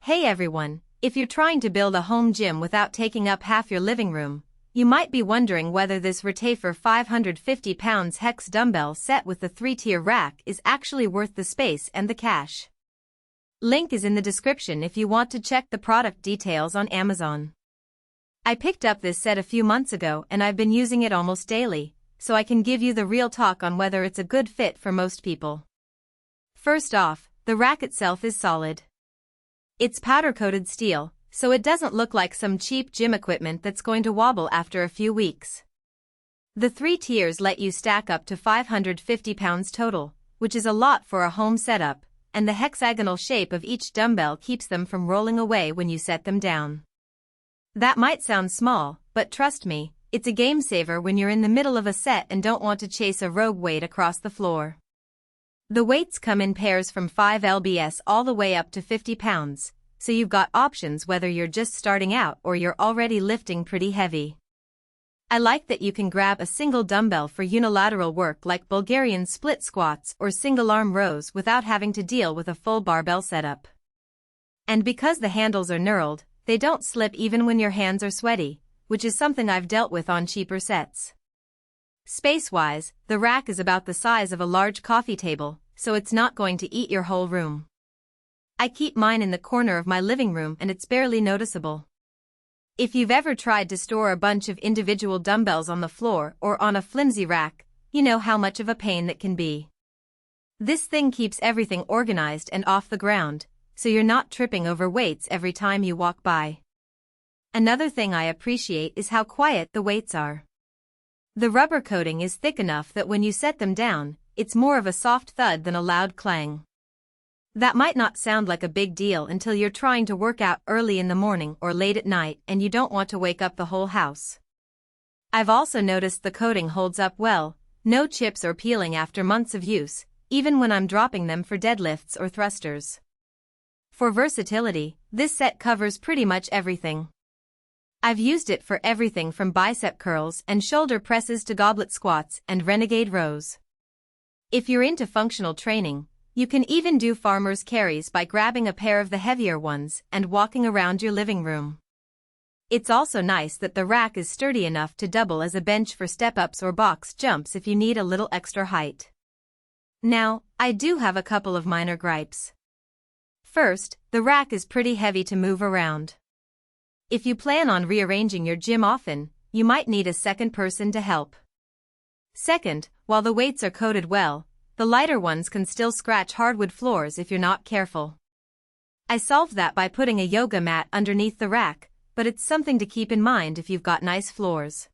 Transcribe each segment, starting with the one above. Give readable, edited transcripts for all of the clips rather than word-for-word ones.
Hey everyone, if you're trying to build a home gym without taking up half your living room, you might be wondering whether this Ritaifer 550 pounds Hex Dumbbell Set with the 3-tier rack is actually worth the space and the cash. Link is in the description if you want to check the product details on Amazon. I picked up this set a few months ago and I've been using it almost daily, so I can give you the real talk on whether it's a good fit for most people. First off, the rack itself is solid. It's powder-coated steel, so it doesn't look like some cheap gym equipment that's going to wobble after a few weeks. The 3 tiers let you stack up to 550 pounds total, which is a lot for a home setup, and the hexagonal shape of each dumbbell keeps them from rolling away when you set them down. That might sound small, but trust me, it's a game saver when you're in the middle of a set and don't want to chase a rogue weight across the floor. The weights come in pairs from 5 lbs all the way up to 50 pounds, so you've got options whether you're just starting out or you're already lifting pretty heavy. I like that you can grab a single dumbbell for unilateral work like Bulgarian split squats or single arm rows without having to deal with a full barbell setup. And because the handles are knurled, they don't slip even when your hands are sweaty, which is something I've dealt with on cheaper sets. Space-wise, the rack is about the size of a large coffee table, so it's not going to eat your whole room. I keep mine in the corner of my living room and it's barely noticeable. If you've ever tried to store a bunch of individual dumbbells on the floor or on a flimsy rack, you know how much of a pain that can be. This thing keeps everything organized and off the ground, so you're not tripping over weights every time you walk by. Another thing I appreciate is how quiet the weights are. The rubber coating is thick enough that when you set them down, it's more of a soft thud than a loud clang. That might not sound like a big deal until you're trying to work out early in the morning or late at night and you don't want to wake up the whole house. I've also noticed the coating holds up well, no chips or peeling after months of use, even when I'm dropping them for deadlifts or thrusters. For versatility, this set covers pretty much everything. I've used it for everything from bicep curls and shoulder presses to goblet squats and renegade rows. If you're into functional training, you can even do farmer's carries by grabbing a pair of the heavier ones and walking around your living room. It's also nice that the rack is sturdy enough to double as a bench for step-ups or box jumps if you need a little extra height. Now, I do have a couple of minor gripes. First, the rack is pretty heavy to move around. If you plan on rearranging your gym often, you might need a second person to help. Second, while the weights are coated well, the lighter ones can still scratch hardwood floors if you're not careful. I solved that by putting a yoga mat underneath the rack, but it's something to keep in mind if you've got nice floors.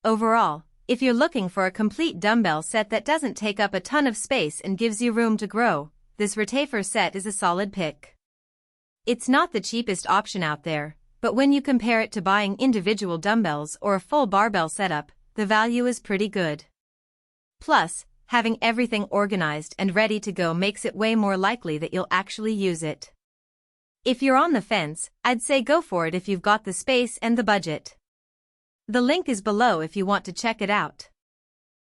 Overall, if you're looking for a complete dumbbell set that doesn't take up a ton of space and gives you room to grow, this Ritaifer set is a solid pick. It's not the cheapest option out there, but when you compare it to buying individual dumbbells or a full barbell setup, the value is pretty good. Plus, having everything organized and ready to go makes it way more likely that you'll actually use it. If you're on the fence, I'd say go for it if you've got the space and the budget. The link is below if you want to check it out.